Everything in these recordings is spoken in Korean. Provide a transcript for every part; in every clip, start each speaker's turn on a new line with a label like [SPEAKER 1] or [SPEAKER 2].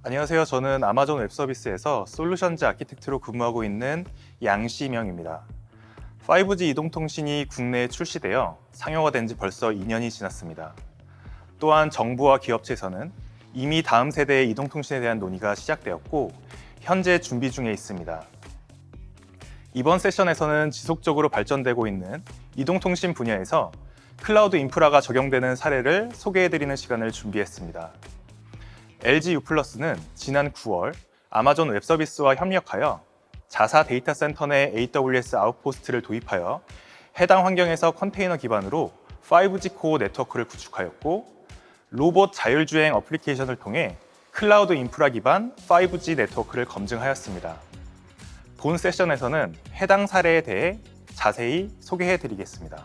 [SPEAKER 1] 안녕하세요. 저는 아마존 웹서비스에서 솔루션즈 아키텍트로 근무하고 있는 양시명입니다. 5G 이동통신이 국내에 출시되어 상용화 된 지 벌써 2년이 지났습니다. 또한 정부와 기업체에서는 이미 다음 세대의 이동통신에 대한 논의가 시작되었고 현재 준비 중에 있습니다. 이번 세션에서는 지속적으로 발전되고 있는 이동통신 분야에서 클라우드 인프라가 적용되는 사례를 소개해드리는 시간을 준비했습니다. LG U+는 지난 9월 아마존 웹서비스와 협력하여 자사 데이터 센터 내 AWS 아웃포스트를 도입하여 해당 환경에서 컨테이너 기반으로 5G 코어 네트워크를 구축하였고, 로봇 자율주행 어플리케이션을 통해 클라우드 인프라 기반 5G 네트워크를 검증하였습니다. 본 세션에서는 해당 사례에 대해 자세히 소개해드리겠습니다.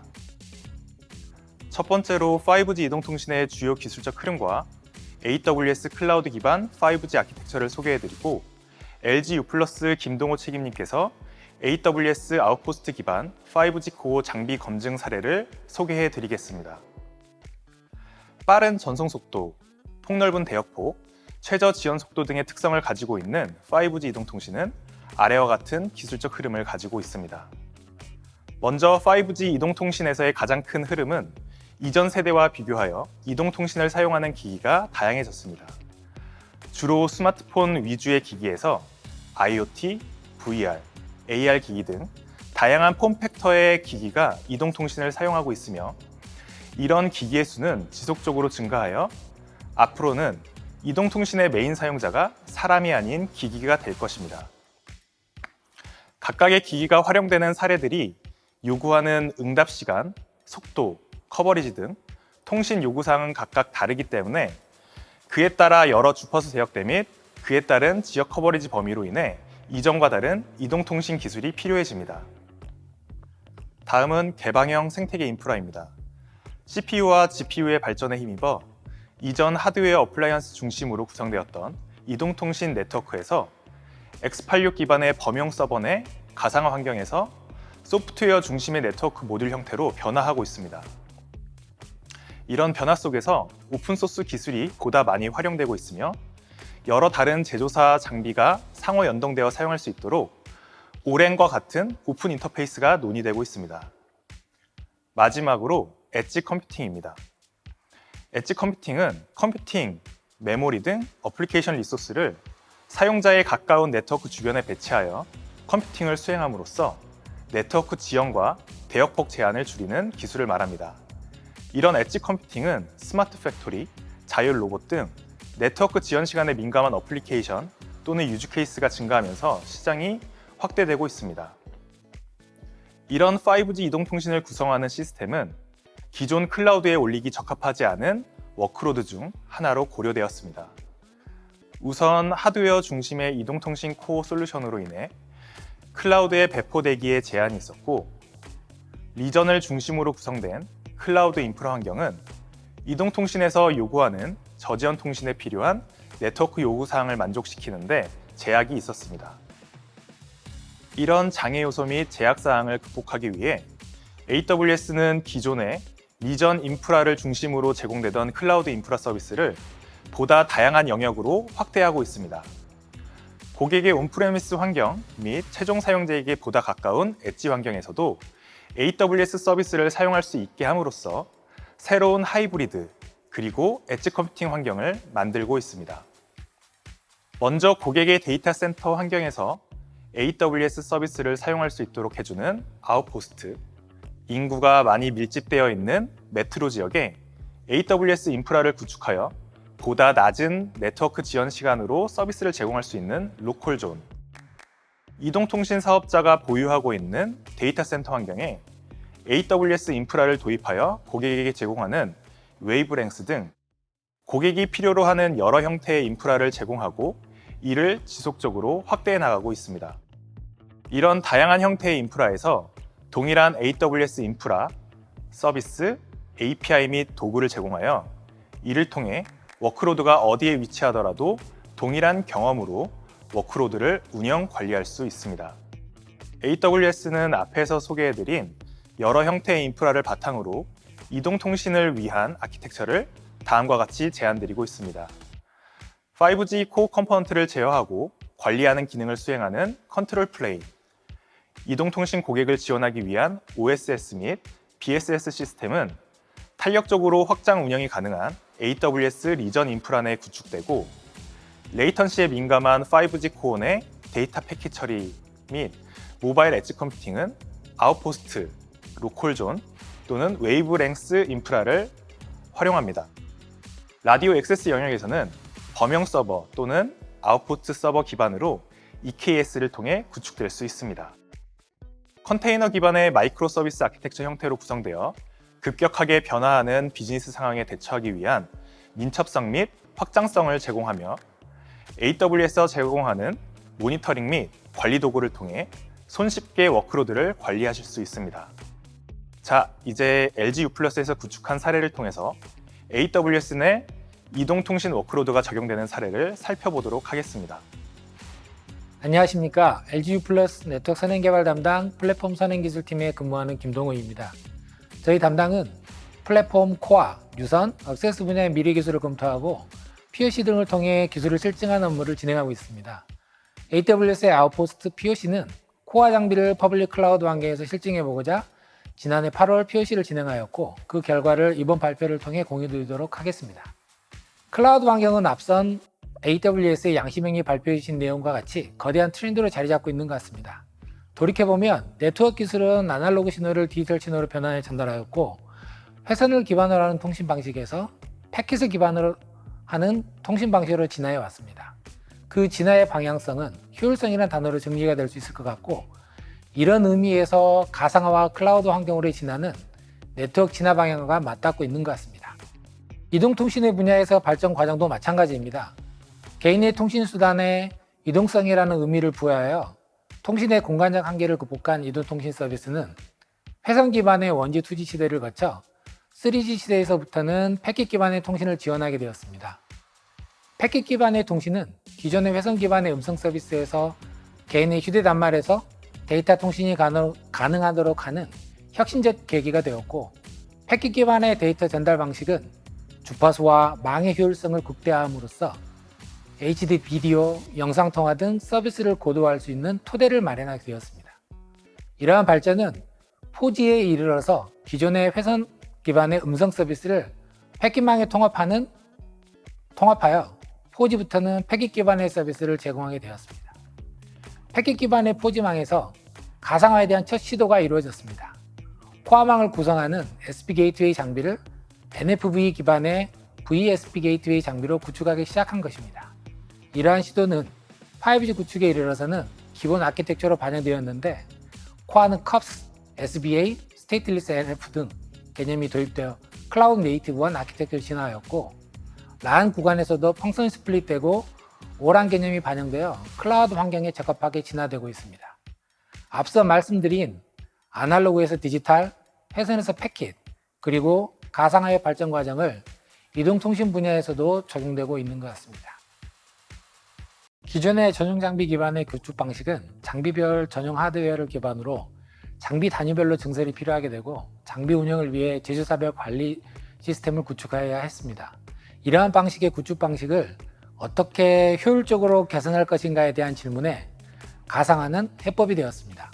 [SPEAKER 1] 첫 번째로 5G 이동통신의 주요 기술적 흐름과 AWS 클라우드 기반 5G 아키텍처를 소개해드리고, LG U+ 김동호 책임님께서 AWS 아웃포스트 기반 5G 코어 장비 검증 사례를 소개해드리겠습니다. 빠른 전송 속도, 폭넓은 대역폭, 최저 지연 속도 등의 특성을 가지고 있는 5G 이동통신은 아래와 같은 기술적 흐름을 가지고 있습니다. 먼저 5G 이동통신에서의 가장 큰 흐름은 이전 세대와 비교하여 이동통신을 사용하는 기기가 다양해졌습니다. 주로 스마트폰 위주의 기기에서 IoT, VR, AR 기기 등 다양한 폼팩터의 기기가 이동통신을 사용하고 있으며, 이런 기기의 수는 지속적으로 증가하여 앞으로는 이동통신의 메인 사용자가 사람이 아닌 기기가 될 것입니다. 각각의 기기가 활용되는 사례들이 요구하는 응답 시간, 속도, 커버리지 등 통신 요구사항은 각각 다르기 때문에 그에 따라 여러 주파수 대역대 및 그에 따른 지역 커버리지 범위로 인해 이전과 다른 이동통신 기술이 필요해집니다. 다음은 개방형 생태계 인프라입니다. CPU와 GPU의 발전에 힘입어 이전 하드웨어 어플라이언스 중심으로 구성되었던 이동통신 네트워크에서 x86 기반의 범용 서버 내 가상화 환경에서 소프트웨어 중심의 네트워크 모듈 형태로 변화하고 있습니다. 이런 변화 속에서 오픈소스 기술이 보다 많이 활용되고 있으며, 여러 다른 제조사 장비가 상호 연동되어 사용할 수 있도록 오랜과 같은 오픈 인터페이스가 논의되고 있습니다. 마지막으로 엣지 컴퓨팅입니다. 엣지 컴퓨팅은 컴퓨팅, 메모리 등 어플리케이션 리소스를 사용자에 가까운 네트워크 주변에 배치하여 컴퓨팅을 수행함으로써 네트워크 지연과 대역폭 제한을 줄이는 기술을 말합니다. 이런 엣지 컴퓨팅은 스마트 팩토리, 자율 로봇 등 네트워크 지연 시간에 민감한 어플리케이션 또는 유즈 케이스가 증가하면서 시장이 확대되고 있습니다. 이런 5G 이동통신을 구성하는 시스템은 기존 클라우드에 올리기 적합하지 않은 워크로드 중 하나로 고려되었습니다. 우선 하드웨어 중심의 이동통신 코어 솔루션으로 인해 클라우드에 배포되기에 제한이 있었고, 리전을 중심으로 구성된 클라우드 인프라 환경은 이동통신에서 요구하는 저지연 통신에 필요한 네트워크 요구사항을 만족시키는데 제약이 있었습니다. 이런 장애 요소 및 제약사항을 극복하기 위해 AWS는 기존의 리전 인프라를 중심으로 제공되던 클라우드 인프라 서비스를 보다 다양한 영역으로 확대하고 있습니다. 고객의 온프레미스 환경 및 최종 사용자에게 보다 가까운 엣지 환경에서도 AWS 서비스를 사용할 수 있게 함으로써 새로운 하이브리드 그리고 엣지 컴퓨팅 환경을 만들고 있습니다. 먼저 고객의 데이터 센터 환경에서 AWS 서비스를 사용할 수 있도록 해주는 아웃포스트, 인구가 많이 밀집되어 있는 메트로 지역에 AWS 인프라를 구축하여 보다 낮은 네트워크 지연 시간으로 서비스를 제공할 수 있는 로컬 존, 이동통신 사업자가 보유하고 있는 데이터 센터 환경에 AWS 인프라를 도입하여 고객에게 제공하는 웨이브랭스 등 고객이 필요로 하는 여러 형태의 인프라를 제공하고 이를 지속적으로 확대해 나가고 있습니다. 이런 다양한 형태의 인프라에서 동일한 AWS 인프라, 서비스, API 및 도구를 제공하여 이를 통해 워크로드가 어디에 위치하더라도 동일한 경험으로 워크로드를 운영 관리할 수 있습니다. AWS는 앞에서 소개해드린 여러 형태의 인프라를 바탕으로 이동통신을 위한 아키텍처를 다음과 같이 제안드리고 있습니다. 5G 코어 컴포넌트를 제어하고 관리하는 기능을 수행하는 컨트롤 플레인, 이동통신 고객을 지원하기 위한 OSS 및 BSS 시스템은 탄력적으로 확장 운영이 가능한 AWS 리전 인프라 내에 구축되고, 레이턴시에 민감한 5G 코어 내 데이터 패킷 처리 및 모바일 엣지 컴퓨팅은 아웃포스트, 로컬존 또는 웨이브랭스 인프라를 활용합니다. 라디오 액세스 영역에서는 범용 서버 또는 아웃포트 서버 기반으로 EKS를 통해 구축될 수 있습니다. 컨테이너 기반의 마이크로 서비스 아키텍처 형태로 구성되어 급격하게 변화하는 비즈니스 상황에 대처하기 위한 민첩성 및 확장성을 제공하며, AWS에서 제공하는 모니터링 및 관리 도구를 통해 손쉽게 워크로드를 관리하실 수 있습니다. 자, 이제 LG U+에서 구축한 사례를 통해서 AWS 내 이동통신 워크로드가 적용되는 사례를 살펴보도록 하겠습니다.
[SPEAKER 2] 안녕하십니까. LG U+ 네트워크 선행개발 담당 플랫폼 선행기술팀에 근무하는 김동우입니다. 저희 담당은 플랫폼 코어, 유선, 액세스 분야의 미래 기술을 검토하고 POC 등을 통해 기술을 실증하는 업무를 진행하고 있습니다. AWS의 아웃포스트 POC는 코어 장비를 퍼블릭 클라우드 환경에서 실증해보고자 지난해 8월 POC를 진행하였고, 그 결과를 이번 발표를 통해 공유드리도록 하겠습니다. 클라우드 환경은 앞선 AWS의 양심행위 발표해 주신 내용과 같이 거대한 트렌드로 자리 잡고 있는 것 같습니다. 돌이켜보면 네트워크 기술은 아날로그 신호를 디지털 신호로 변환해 전달하였고, 회선을 기반으로 하는 통신 방식에서 패킷을 기반으로 하는 통신 방식으로 진화해 왔습니다. 그 진화의 방향성은 효율성이라는 단어로 정리가 될 수 있을 것 같고, 이런 의미에서 가상화와 클라우드 환경으로의 진화는 네트워크 진화 방향과 맞닿고 있는 것 같습니다. 이동통신의 분야에서 발전 과정도 마찬가지입니다. 개인의 통신수단의 이동성이라는 의미를 부여하여 통신의 공간적 한계를 극복한 이동통신 서비스는 회선 기반의 1G, 2G 시대를 거쳐 3G 시대에서부터는 패킷 기반의 통신을 지원하게 되었습니다. 패킷 기반의 통신은 기존의 회선 기반의 음성 서비스에서 개인의 휴대단말에서 데이터 통신이 가능하도록 하는 혁신적 계기가 되었고, 패킷 기반의 데이터 전달 방식은 주파수와 망의 효율성을 극대화함으로써 HD 비디오, 영상통화 등 서비스를 고도화할 수 있는 토대를 마련하게 되었습니다. 이러한 발전은 4G에 이르러서 기존의 회선 기반의 음성 서비스를 패킷망에 통합하여 4G부터는 패킷 기반의 서비스를 제공하게 되었습니다. 패킷 기반의 4G망에서 가상화에 대한 첫 시도가 이루어졌습니다. 코어망을 구성하는 SP 게이트웨이 장비를 NFV 기반의 VSP 게이트웨이 장비로 구축하기 시작한 것입니다. 이러한 시도는 5G 구축에 이르러서는 기본 아키텍처로 반영되었는데, 코어는 CUPS, SBA, 스테이트리스 NF 등 개념이 도입되어 클라우드 네이티브 원 아키텍처로 진화하였고, LAN 구간에서도 펑션 스플릿되고 오란 개념이 반영되어 클라우드 환경에 적합하게 진화되고 있습니다. 앞서 말씀드린 아날로그에서 디지털, 회선에서 패킷, 그리고 가상화의 발전 과정을 이동통신 분야에서도 적용되고 있는 것 같습니다. 기존의 전용 장비 기반의 구축 방식은 장비별 전용 하드웨어를 기반으로 장비 단위별로 증설이 필요하게 되고, 장비 운영을 위해 제조사별 관리 시스템을 구축해야 했습니다. 이러한 방식의 구축 방식을 어떻게 효율적으로 개선할 것인가에 대한 질문에 가상화는 해법이 되었습니다.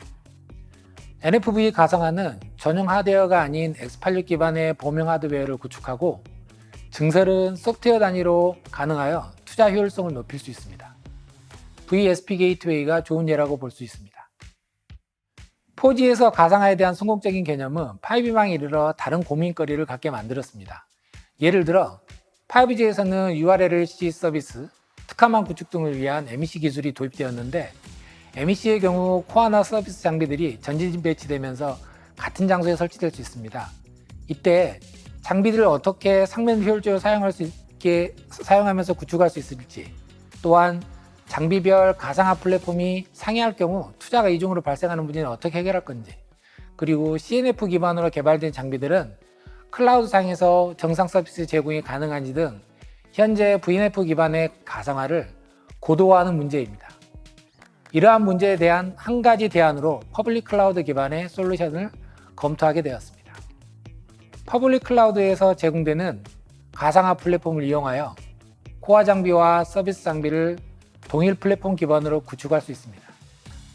[SPEAKER 2] NFV 가상화는 전용 하드웨어가 아닌 X86 기반의 범용 하드웨어를 구축하고, 증설은 소프트웨어 단위로 가능하여 투자 효율성을 높일 수 있습니다. VSP 게이트웨이가 좋은 예라고 볼 수 있습니다. 4G에서 가상화에 대한 성공적인 개념은 5G망에 이르러 다른 고민거리를 갖게 만들었습니다. 예를 들어 5G에서는 URLLC 서비스, 특화망 구축 등을 위한 MEC 기술이 도입되었는데, MEC의 경우 코어나 서비스 장비들이 전진 배치되면서 같은 장소에 설치될 수 있습니다. 이때 장비들을 어떻게 상면 효율적으로 사용하면서 구축할 수 있을지, 또한 장비별 가상화 플랫폼이 상이할 경우 투자가 이중으로 발생하는 문제는 어떻게 해결할 건지, 그리고 CNF 기반으로 개발된 장비들은 클라우드상에서 정상 서비스 제공이 가능한지 등 현재 VNF 기반의 가상화를 고도화하는 문제입니다. 이러한 문제에 대한 한 가지 대안으로 퍼블릭 클라우드 기반의 솔루션을 검토하게 되었습니다. 퍼블릭 클라우드에서 제공되는 가상화 플랫폼을 이용하여 코어 장비와 서비스 장비를 동일 플랫폼 기반으로 구축할 수 있습니다.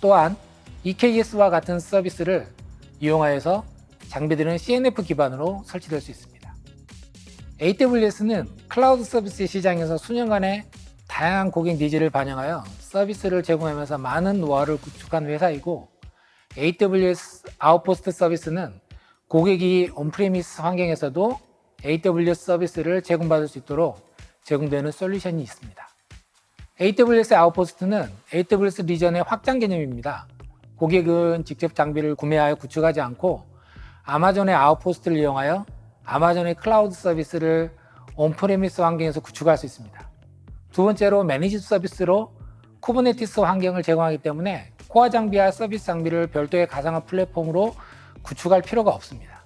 [SPEAKER 2] 또한 EKS와 같은 서비스를 이용하여서 장비들은 CNF 기반으로 설치될 수 있습니다. AWS는 클라우드 서비스 시장에서 수년간의 다양한 고객 니즈를 반영하여 서비스를 제공하면서 많은 노하우를 구축한 회사이고, AWS 아웃포스트 서비스는 고객이 온프리미스 환경에서도 AWS 서비스를 제공받을 수 있도록 제공되는 솔루션이 있습니다. AWS 아웃포스트는 AWS 리전의 확장 개념입니다. 고객은 직접 장비를 구매하여 구축하지 않고 아마존의 아웃포스트를 이용하여 아마존의 클라우드 서비스를 온프리미스 환경에서 구축할 수 있습니다. 두 번째로 매니지 서비스로 쿠버네티스 환경을 제공하기 때문에 코어 장비와 서비스 장비를 별도의 가상화 플랫폼으로 구축할 필요가 없습니다.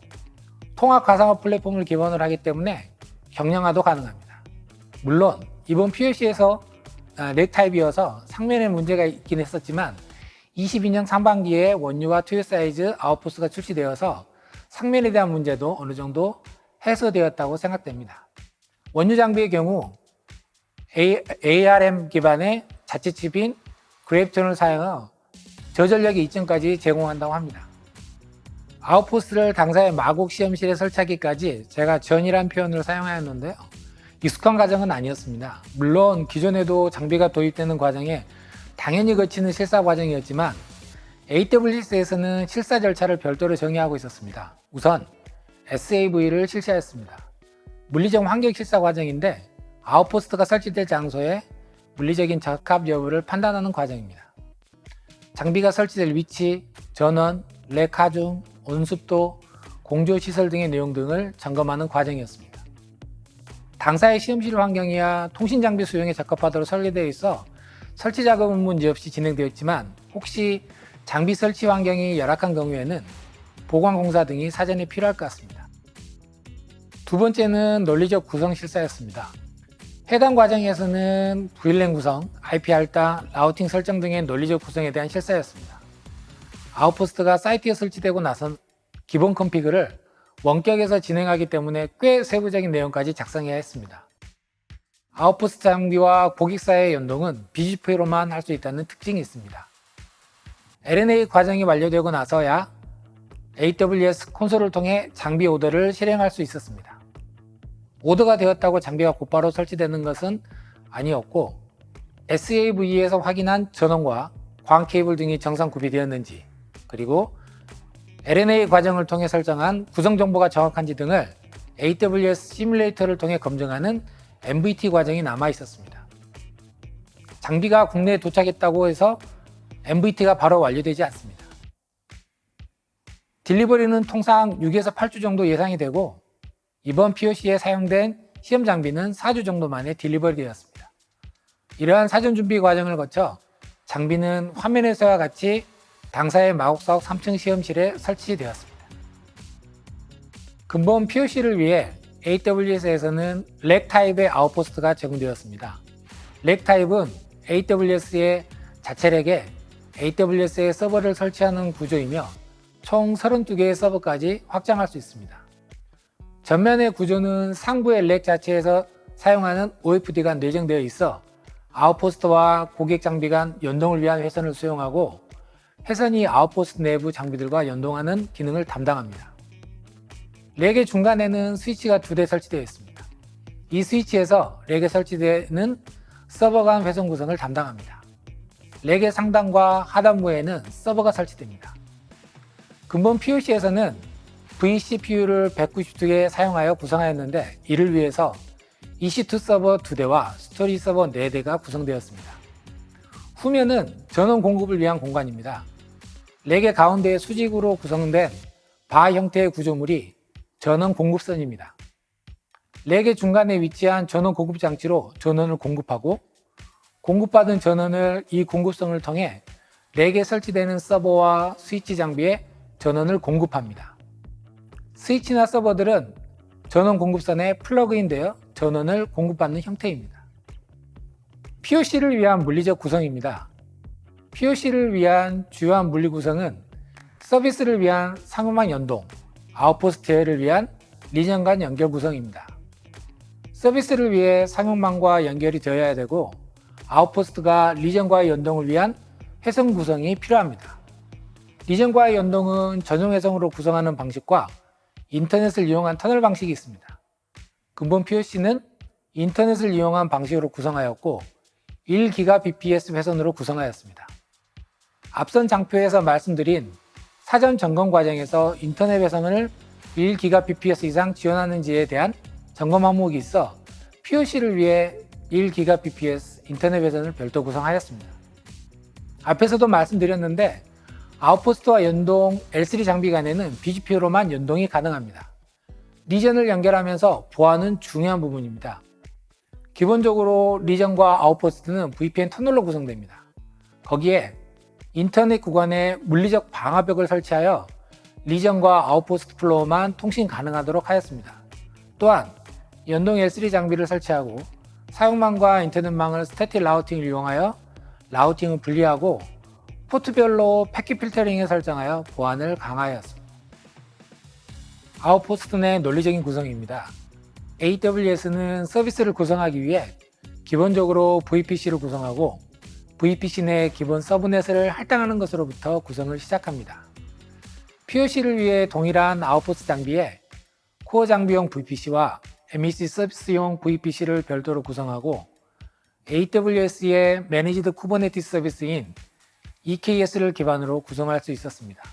[SPEAKER 2] 통합 가상화 플랫폼을 기반으로 하기 때문에 경량화도 가능합니다. 물론 이번 POC에서 렉 타입이어서 상면에 문제가 있긴 했었지만 22년 상반기에 원유와 투유 사이즈 아웃포스가 출시되어서 상면에 대한 문제도 어느 정도 해소되었다고 생각됩니다. 원유 장비의 경우 ARM 기반의 자체 칩인 그래프톤을 사용하여 저전력의 이점까지 제공한다고 합니다. 아웃포스트를 당사의 마곡 시험실에 설치하기까지 제가 전이란 표현을 사용하였는데요. 익숙한 과정은 아니었습니다. 물론 기존에도 장비가 도입되는 과정에 당연히 거치는 실사 과정이었지만 AWS에서는 실사 절차를 별도로 정의하고 있었습니다. 우선 SAV를 실시하였습니다. 물리적 환경 실사 과정인데 아웃포스트가 설치될 장소에 물리적인 적합 여부를 판단하는 과정입니다. 장비가 설치될 위치, 전원, 렉 하중, 온습도, 공조 시설 등의 내용 등을 점검하는 과정이었습니다. 당사의 시험실 환경이야 통신 장비 수용에 적합하도록 설계되어 있어 설치 작업은 문제없이 진행되었지만 혹시 장비 설치 환경이 열악한 경우에는 보관공사 등이 사전에 필요할 것 같습니다. 두 번째는 논리적 구성 실사였습니다. 해당 과정에서는 VLAN 구성, IP 할당, 라우팅 설정 등의 논리적 구성에 대한 실사였습니다. 아웃포스트가 사이트에 설치되고 나선 기본 컨피그를 원격에서 진행하기 때문에 꽤 세부적인 내용까지 작성해야 했습니다. 아웃포스트 장비와 고객사의 연동은 BGP로만 할 수 있다는 특징이 있습니다. LNA 과정이 완료되고 나서야 AWS 콘솔을 통해 장비 오더를 실행할 수 있었습니다. 오더가 되었다고 장비가 곧바로 설치되는 것은 아니었고 SAV에서 확인한 전원과 광 케이블 등이 정상 구비되었는지, 그리고 LNA 과정을 통해 설정한 구성 정보가 정확한지 등을 AWS 시뮬레이터를 통해 검증하는 MVT 과정이 남아 있었습니다. 장비가 국내에 도착했다고 해서 MVT가 바로 완료되지 않습니다. 딜리버리는 통상 6에서 8주 정도 예상이 되고 이번 POC에 사용된 시험 장비는 4주 정도 만에 딜리버리 되었습니다. 이러한 사전 준비 과정을 거쳐 장비는 화면에서와 같이 당사의 마곡사옥 3층 시험실에 설치되었습니다. 근본 POC를 위해 AWS에서는 렉 타입의 아웃포스트가 제공되었습니다. 렉 타입은 AWS의 자체 렉에 AWS의 서버를 설치하는 구조이며 총 32개의 서버까지 확장할 수 있습니다. 전면의 구조는 상부의 렉 자체에서 사용하는 OFD가 내정되어 있어 아웃포스트와 고객 장비 간 연동을 위한 회선을 수용하고 회선이 아웃포스트 내부 장비들과 연동하는 기능을 담당합니다. 렉의 중간에는 스위치가 2대 설치되어 있습니다. 이 스위치에서 렉에 설치되는 서버 간 회선 구성을 담당합니다. 렉의 상단과 하단부에는 서버가 설치됩니다. 근본 POC에서는 vCPU를 192개 사용하여 구성하였는데 이를 위해서 EC2 서버 2대와 스토리지 서버 4대가 구성되었습니다. 후면은 전원 공급을 위한 공간입니다. 렉의 가운데에 수직으로 구성된 바 형태의 구조물이 전원 공급선입니다. 렉의 중간에 위치한 전원 공급 장치로 전원을 공급하고 공급받은 전원을 이 공급선을 통해 렉에 설치되는 서버와 스위치 장비에 전원을 공급합니다. 스위치나 서버들은 전원 공급선에 플러그인되어 전원을 공급받는 형태입니다. POC를 위한 물리적 구성입니다. POC를 위한 주요한 물리 구성은 서비스를 위한 상호망 연동, 아웃포스트를 위한 리전 간 연결 구성입니다. 서비스를 위해 상용망과 연결이 되어야 되고 아웃포스트가 리전과의 연동을 위한 회선 구성이 필요합니다. 리전과의 연동은 전용 회선으로 구성하는 방식과 인터넷을 이용한 터널 방식이 있습니다. 근본 POC는 인터넷을 이용한 방식으로 구성하였고 1GBps 회선으로 구성하였습니다. 앞선 장표에서 말씀드린 사전 점검 과정에서 인터넷 회선을 1GBps 이상 지원하는지에 대한 점검 항목이 있어 POC를 위해 1GBps 인터넷 회선을 별도 구성하였습니다. 앞에서도 말씀드렸는데 아웃포스트와 연동 L3 장비 간에는 BGP로만 연동이 가능합니다. 리전을 연결하면서 보안은 중요한 부분입니다. 기본적으로 리전과 아웃포스트는 VPN 터널로 구성됩니다. 거기에 인터넷 구간에 물리적 방화벽을 설치하여 리전과 아웃포스트 플로어만 통신 가능하도록 하였습니다. 또한 연동 L3 장비를 설치하고 사용망과 인터넷망을 스태틱 라우팅을 이용하여 라우팅을 분리하고 포트별로 패킷 필터링을 설정하여 보안을 강화하였습니다. 아웃포스트 내 논리적인 구성입니다. AWS는 서비스를 구성하기 위해 기본적으로 VPC를 구성하고 VPC 내 기본 서브넷을 할당하는 것으로부터 구성을 시작합니다. POC를 위해 동일한 아웃포스트 장비에 코어 장비용 VPC와 MEC 서비스용 VPC를 별도로 구성하고 AWS의 매니지드 쿠버네티스 서비스인 EKS를 기반으로 구성할 수 있었습니다.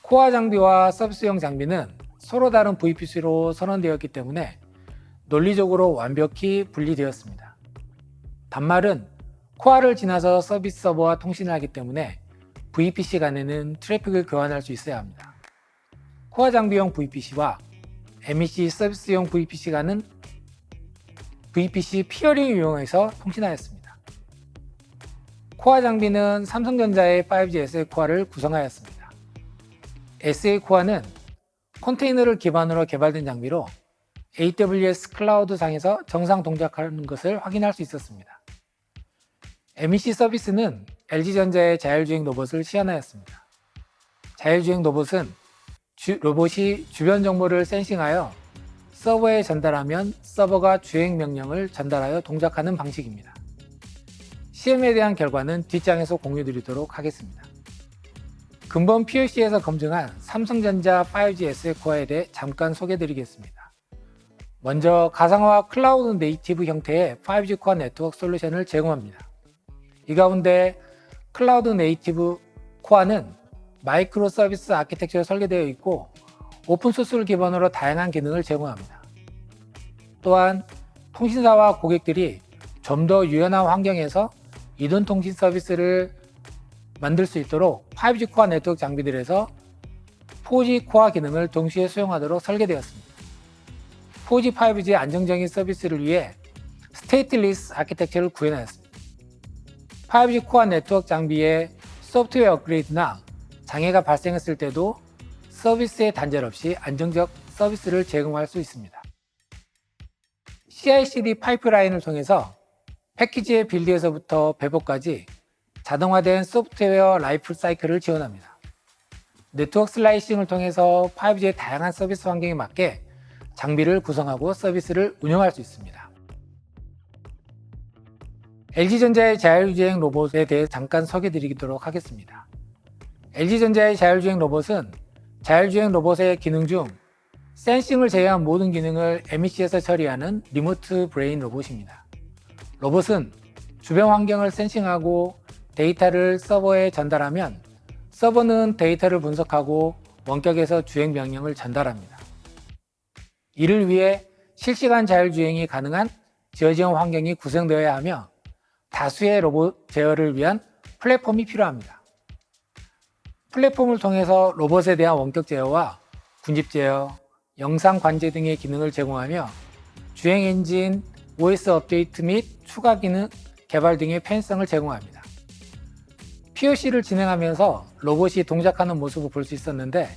[SPEAKER 2] 코어 장비와 서비스용 장비는 서로 다른 VPC로 선언되었기 때문에 논리적으로 완벽히 분리되었습니다. 단말은 코어를 지나서 서비스 서버와 통신을 하기 때문에 VPC 간에는 트래픽을 교환할 수 있어야 합니다. 코어 장비용 VPC와 MEC 서비스용 VPC 간은 VPC 피어링을 이용해서 통신하였습니다. 코어 장비는 삼성전자의 5G SA 코어를 구성하였습니다. SA 코어는 컨테이너를 기반으로 개발된 장비로 AWS 클라우드 상에서 정상 동작하는 것을 확인할 수 있었습니다. MEC 서비스는 LG전자의 자율주행 로봇을 시연하였습니다. 자율주행 로봇은 로봇이 주변 정보를 센싱하여 서버에 전달하면 서버가 주행 명령을 전달하여 동작하는 방식입니다. 시험에 대한 결과는 뒷장에서 공유드리도록 하겠습니다. 근본 POC에서 검증한 삼성전자 5G SA 코어에 대해 잠깐 소개드리겠습니다. 먼저 가상화 클라우드 네이티브 형태의 5G 코어 네트워크 솔루션을 제공합니다. 이 가운데 클라우드 네이티브 코어는 마이크로 서비스 아키텍처로 설계되어 있고 오픈소스를 기반으로 다양한 기능을 제공합니다. 또한 통신사와 고객들이 좀 더 유연한 환경에서 이동통신 서비스를 만들 수 있도록 5G 코어 네트워크 장비들에서 4G 코어 기능을 동시에 수용하도록 설계되었습니다. 4G, 5G 안정적인 서비스를 위해 스테이트리스 아키텍처를 구현하였습니다. 5G 코어 네트워크 장비의 소프트웨어 업그레이드나 장애가 발생했을 때도 서비스에 단절 없이 안정적 서비스를 제공할 수 있습니다. CI/CD 파이프라인을 통해서 패키지의 빌드에서부터 배포까지 자동화된 소프트웨어 라이프 사이클을 지원합니다. 네트워크 슬라이싱을 통해서 5G의 다양한 서비스 환경에 맞게 장비를 구성하고 서비스를 운영할 수 있습니다. LG전자의 자율주행 로봇에 대해 잠깐 소개드리도록 하겠습니다. LG전자의 자율주행 로봇은 자율주행 로봇의 기능 중 센싱을 제외한 모든 기능을 MEC에서 처리하는 리모트 브레인 로봇입니다. 로봇은 주변 환경을 센싱하고 데이터를 서버에 전달하면 서버는 데이터를 분석하고 원격에서 주행 명령을 전달합니다. 이를 위해 실시간 자율주행이 가능한 지어지형 환경이 구성되어야 하며 다수의 로봇 제어를 위한 플랫폼이 필요합니다. 플랫폼을 통해서 로봇에 대한 원격 제어와 군집 제어, 영상 관제 등의 기능을 제공하며 주행 엔진, OS 업데이트 및 추가 기능 개발 등의 편의성을 제공합니다. POC를 진행하면서 로봇이 동작하는 모습을 볼 수 있었는데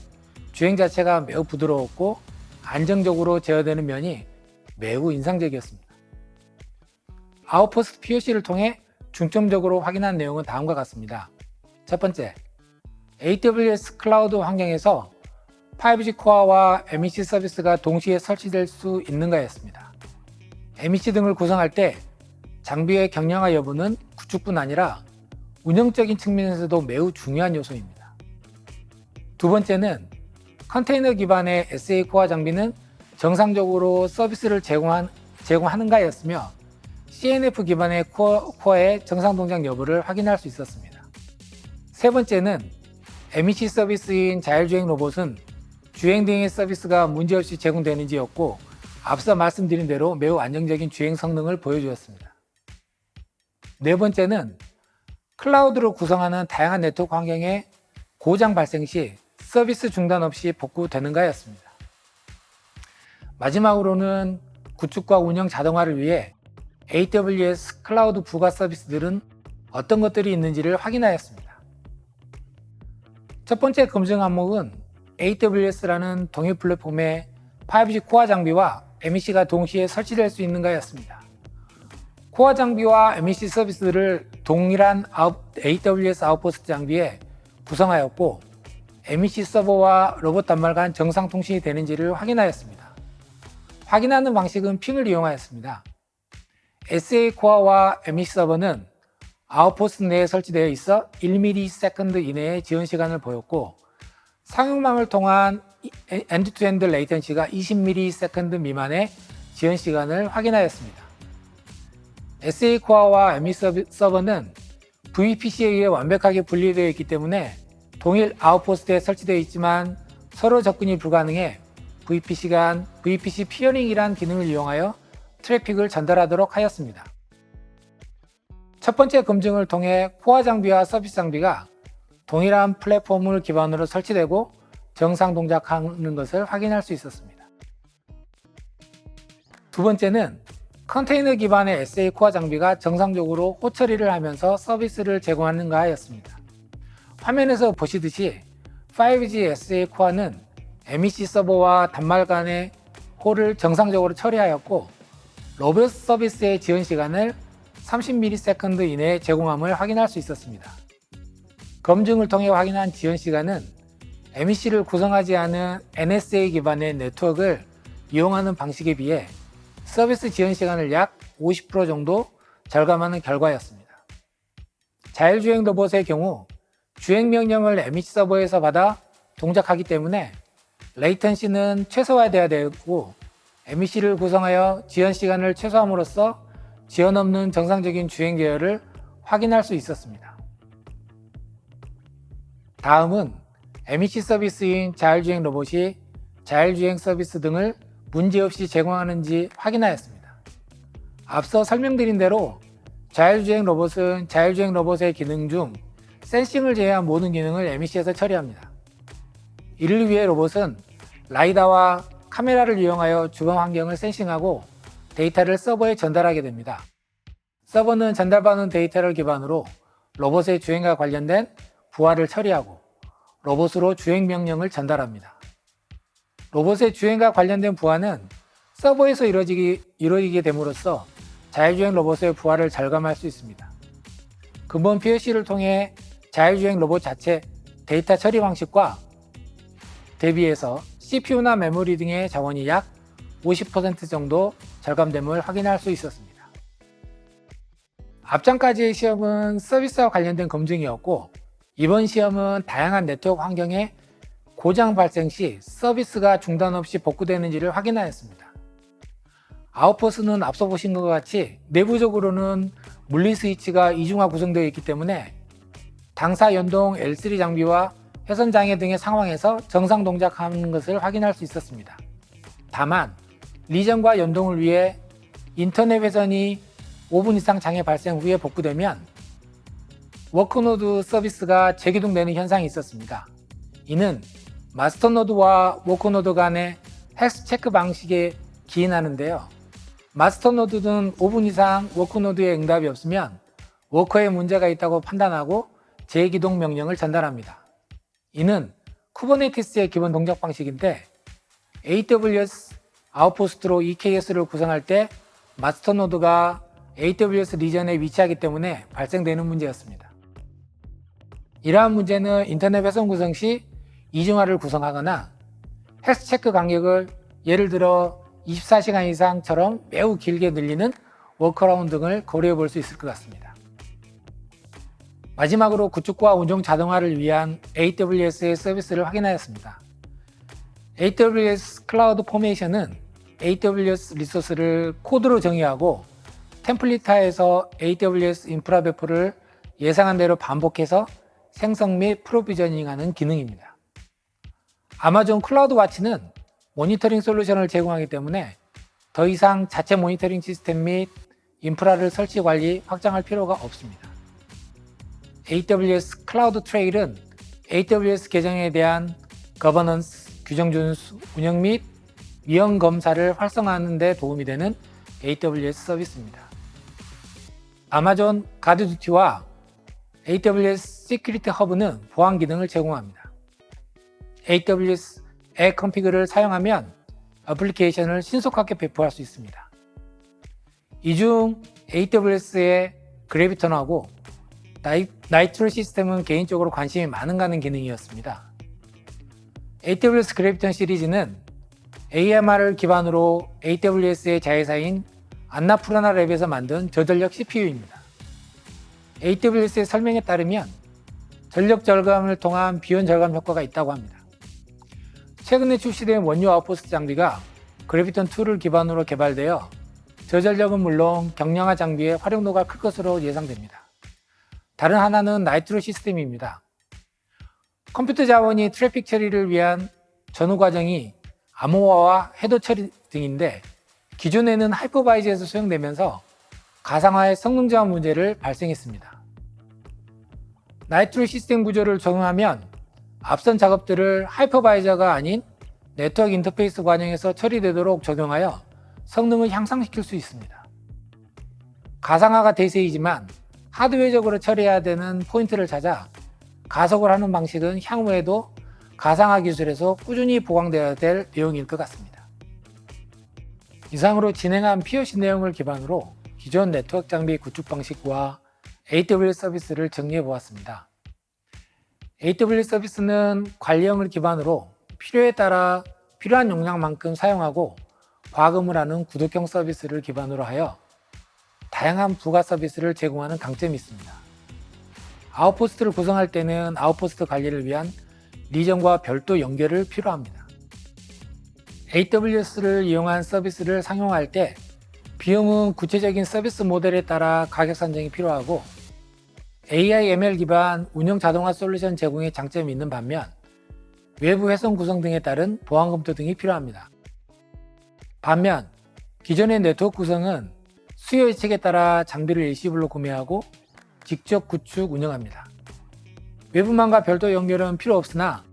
[SPEAKER 2] 주행 자체가 매우 부드러웠고 안정적으로 제어되는 면이 매우 인상적이었습니다. 아웃포스트 POC를 통해 중점적으로 확인한 내용은 다음과 같습니다. 첫 번째, AWS 클라우드 환경에서 5G 코어와 MEC 서비스가 동시에 설치될 수 있는가였습니다. MEC 등을 구성할 때 장비의 경량화 여부는 구축뿐 아니라 운영적인 측면에서도 매우 중요한 요소입니다. 두 번째는 컨테이너 기반의 SA 코어 장비는 정상적으로 서비스를 제공하는가였으며 CNF 기반의 코어의 정상 동작 여부를 확인할 수 있었습니다. 세 번째는 MEC 서비스인 자율주행 로봇은 주행 등의 서비스가 문제없이 제공되는지였고 앞서 말씀드린 대로 매우 안정적인 주행 성능을 보여주었습니다. 네 번째는 클라우드로 구성하는 다양한 네트워크 환경에 고장 발생 시 서비스 중단 없이 복구되는가였습니다. 마지막으로는 구축과 운영 자동화를 위해 AWS 클라우드 부가 서비스들은 어떤 것들이 있는지를 확인하였습니다. 첫 번째 검증 항목은 AWS라는 동일 플랫폼에 5G 코어 장비와 MEC가 동시에 설치될 수 있는가였습니다. 코어 장비와 MEC 서비스를 동일한 AWS 아웃포스트 장비에 구성하였고 MEC 서버와 로봇 단말 간 정상 통신이 되는지를 확인하였습니다. 확인하는 방식은 핑을 이용하였습니다. SA 코어와 MEC 서버는 아웃포스트 내에 설치되어 있어 1ms 이내의 지연 시간을 보였고 상용망을 통한 엔드-투-엔드 레이턴시가 20ms 미만의 지연 시간을 확인하였습니다. SA 코어와 MEC 서버는 VPC에 의해 완벽하게 분리되어 있기 때문에 동일 아웃포스트에 설치되어 있지만 서로 접근이 불가능해 VPC 피어링이란 기능을 이용하여 트래픽을 전달하도록 하였습니다. 첫 번째 검증을 통해 코어 장비와 서비스 장비가 동일한 플랫폼을 기반으로 설치되고 정상 동작하는 것을 확인할 수 있었습니다. 두 번째는 컨테이너 기반의 SA 코어 장비가 정상적으로 호처리를 하면서 서비스를 제공하는가 하였습니다. 화면에서 보시듯이 5G SA 코어는 MEC 서버와 단말 간의 홀을 정상적으로 처리하였고 로봇 서비스의 지연 시간을 30ms 이내에 제공함을 확인할 수 있었습니다. 검증을 통해 확인한 지연 시간은 MEC를 구성하지 않은 NSA 기반의 네트워크를 이용하는 방식에 비해 서비스 지연 시간을 약 50% 정도 절감하는 결과였습니다. 자율주행 로봇의 경우 주행 명령을 MEC 서버에서 받아 동작하기 때문에 레이턴시는 최소화되어야 되고 MEC를 구성하여 지연 시간을 최소함으로써 지연 없는 정상적인 주행 제어를 확인할 수 있었습니다. 다음은 MEC 서비스인 자율주행 로봇이 자율주행 서비스 등을 문제없이 제공하는지 확인하였습니다. 앞서 설명드린 대로 자율주행 로봇은 자율주행 로봇의 기능 중 센싱을 제외한 모든 기능을 MEC에서 처리합니다. 이를 위해 로봇은 라이다와 카메라를 이용하여 주변 환경을 센싱하고 데이터를 서버에 전달하게 됩니다. 서버는 전달받은 데이터를 기반으로 로봇의 주행과 관련된 부하를 처리하고 로봇으로 주행 명령을 전달합니다. 로봇의 주행과 관련된 부하는 서버에서 이루어지게 됨으로써 자율주행 로봇의 부하를 절감할 수 있습니다. 근본 PLC를 통해 자율주행 로봇 자체 데이터 처리 방식과 대비해서 CPU나 메모리 등의 자원이 약 50% 정도 절감됨을 확인할 수 있었습니다. 앞전까지의 시험은 서비스와 관련된 검증이었고 이번 시험은 다양한 네트워크 환경에 고장 발생 시 서비스가 중단 없이 복구되는지를 확인하였습니다. 아웃포스는 앞서 보신 것과 같이 내부적으로는 물리 스위치가 이중화 구성되어 있기 때문에 당사 연동 L3 장비와 회선 장애 등의 상황에서 정상 동작하는 것을 확인할 수 있었습니다. 다만 리전과 연동을 위해 인터넷 회선이 5분 이상 장애 발생 후에 복구되면 워크노드 서비스가 재기동되는 현상이 있었습니다. 이는 마스터노드와 워크노드 간의 헬스 체크 방식에 기인하는데요. 마스터노드는 5분 이상 워크노드의 응답이 없으면 워커에 문제가 있다고 판단하고 재기동 명령을 전달합니다. 이는 쿠버네티스의 기본 동작 방식인데 AWS 아웃포스트로 EKS를 구성할 때 마스터노드가 AWS 리전에 위치하기 때문에 발생되는 문제였습니다. 이러한 문제는 인터넷 회선 구성 시 이중화를 구성하거나 헬스 체크 간격을 예를 들어 24시간 이상처럼 매우 길게 늘리는 워크어라운드 등을 고려해 볼 수 있을 것 같습니다. 마지막으로 구축과 운용 자동화를 위한 AWS의 서비스를 확인하였습니다. AWS 클라우드 포메이션은 AWS 리소스를 코드로 정의하고 템플릿화해서 AWS 인프라 배포를 예상한 대로 반복해서 생성 및 프로비저닝하는 기능입니다. 아마존 클라우드 와치는 모니터링 솔루션을 제공하기 때문에 더 이상 자체 모니터링 시스템 및 인프라를 설치 관리 확장할 필요가 없습니다. AWS 클라우드 트레일은 AWS 계정에 대한 거버넌스, 규정 준수, 운영 및 위험 검사를 활성화하는 데 도움이 되는 AWS 서비스입니다. 아마존 가드듀티와 AWS 시큐리티 허브는 보안 기능을 제공합니다. AWS 앱 컨피그를 사용하면 애플리케이션을 신속하게 배포할 수 있습니다. 이 중 AWS의 그래비턴하고 나이트로 시스템은 개인적으로 관심이 많은 가는 기능이었습니다. AWS 그래비턴 시리즈는 AMR을 기반으로 AWS의 자회사인 안나푸르나 랩에서 만든 저전력 CPU입니다. AWS의 설명에 따르면 전력 절감을 통한 비용 절감 효과가 있다고 합니다. 최근에 출시된 원유 아웃포스트 장비가 그래비턴2를 기반으로 개발되어 저전력은 물론 경량화 장비의 활용도가 클 것으로 예상됩니다. 다른 하나는 나이트로 시스템입니다. 컴퓨터 자원이 트래픽 처리를 위한 전후 과정이 암호화와 해도 처리 등인데 기존에는 하이퍼바이저에서 수행되면서 가상화의 성능 저하 문제를 발생했습니다. 나이트로 시스템 구조를 적용하면 앞선 작업들을 하이퍼바이저가 아닌 네트워크 인터페이스 관용에서 처리되도록 적용하여 성능을 향상시킬 수 있습니다. 가상화가 대세이지만 하드웨어적으로 처리해야 되는 포인트를 찾아 가속을 하는 방식은 향후에도 가상화 기술에서 꾸준히 보강되어야 될 내용일 것 같습니다. 이상으로 진행한 POC 내용을 기반으로 기존 네트워크 장비 구축 방식과 AWS 서비스를 정리해 보았습니다. AWS 서비스는 관리형을 기반으로 필요에 따라 필요한 용량만큼 사용하고 과금을 하는 구독형 서비스를 기반으로 하여 다양한 부가 서비스를 제공하는 강점이 있습니다. 아웃포스트를 구성할 때는 아웃포스트 관리를 위한 리전과 별도 연결을 필요합니다. AWS를 이용한 서비스를 상용화할 때 비용은 구체적인 서비스 모델에 따라 가격 산정이 필요하고 AI, ML 기반 운영 자동화 솔루션 제공에 장점이 있는 반면 외부 회선 구성 등에 따른 보안 검토 등이 필요합니다. 반면 기존의 네트워크 구성은 수요 예측에 따라 장비를 일시불로 구매하고 직접 구축 운영합니다. 외부망과 별도 연결은 필요 없으나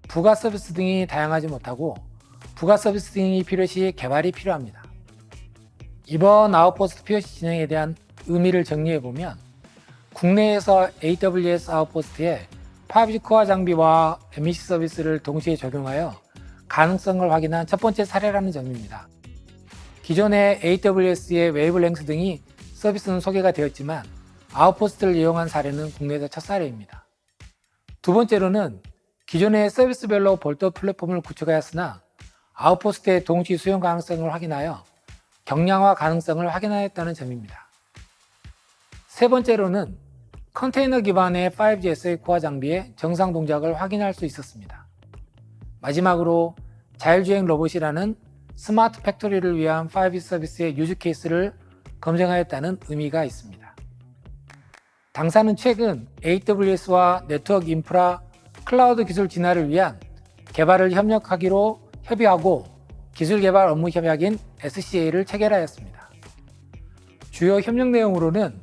[SPEAKER 2] 부가 서비스 등이 다양하지 못하고 부가 서비스 등이 필요시 개발이 필요합니다. 이번 아웃포스트 POC 진행에 대한 의미를 정리해보면 국내에서 AWS 아웃포스트에 5G 코어 장비와 MEC 서비스를 동시에 적용하여 가능성을 확인한 첫 번째 사례라는 점입니다. 기존의 AWS의 웨이브랭스 등이 서비스는 소개가 되었지만 아웃포스트를 이용한 사례는 국내에서 첫 사례입니다. 두 번째로는 기존의 서비스별로 별도 플랫폼을 구축하였으나 아웃포스트의 동시 수용 가능성을 확인하여 경량화 가능성을 확인하였다는 점입니다. 세 번째로는 컨테이너 기반의 5G SA 코어 장비의 정상 동작을 확인할 수 있었습니다. 마지막으로 자율주행 로봇이라는 스마트 팩토리를 위한 5G 서비스의 유즈 케이스를 검증하였다는 의미가 있습니다. 당사는 최근 AWS와 네트워크 인프라 클라우드 기술 진화를 위한 개발을 협의하고 기술 개발 업무 협약인 SCA를 체결하였습니다. 주요 협력 내용으로는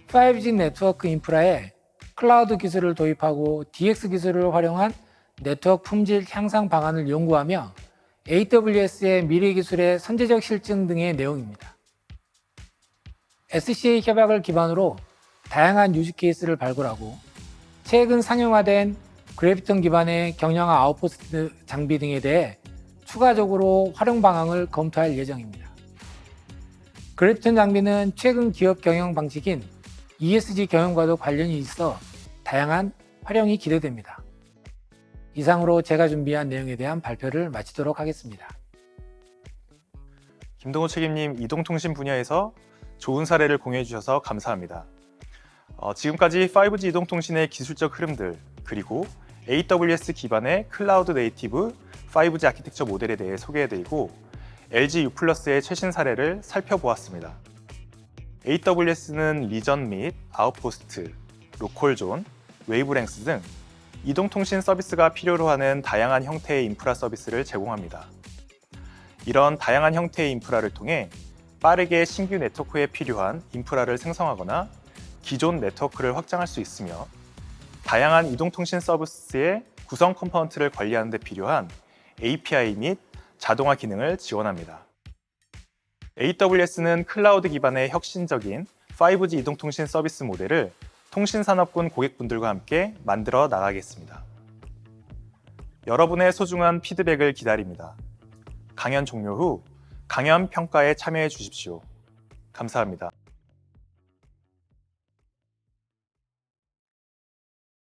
[SPEAKER 2] 5G 네트워크 인프라에 클라우드 기술을 도입하고 DX 기술을 활용한 네트워크 품질 향상 방안을 연구하며 AWS의 미래 기술의 선제적 실증 등의 내용입니다. SCA 협약을 기반으로 다양한 유즈 케이스를 발굴하고 최근 상용화된 그래비턴 기반의 경량화 아웃포스트 장비 등에 대해 추가적으로 활용 방안을 검토할 예정입니다. 그래비턴 장비는 최근 기업 경영 방식인 ESG 경영과도 관련이 있어 다양한 활용이 기대됩니다. 이상으로 제가 준비한 내용에 대한 발표를 마치도록 하겠습니다.
[SPEAKER 1] 김동호 책임님, 이동통신 분야에서 좋은 사례를 공유해 주셔서 감사합니다. 지금까지 5G 이동통신의 기술적 흐름들, 그리고 AWS 기반의 클라우드 네이티브 5G 아키텍처 모델에 대해 소개해드리고 LG U+의 최신 사례를 살펴보았습니다. AWS는 리전 및 아웃포스트, 로컬존, 웨이브랭스 등 이동통신 서비스가 필요로 하는 다양한 형태의 인프라 서비스를 제공합니다. 이런 다양한 형태의 인프라를 통해 빠르게 신규 네트워크에 필요한 인프라를 생성하거나 기존 네트워크를 확장할 수 있으며 다양한 이동통신 서비스의 구성 컴포넌트를 관리하는 데 필요한 API 및 자동화 기능을 지원합니다. AWS는 클라우드 기반의 혁신적인 5G 이동통신 서비스 모델을 통신산업군 고객분들과 함께 만들어 나가겠습니다. 여러분의 소중한 피드백을 기다립니다. 강연 종료 후 강연 평가에 참여해 주십시오. 감사합니다.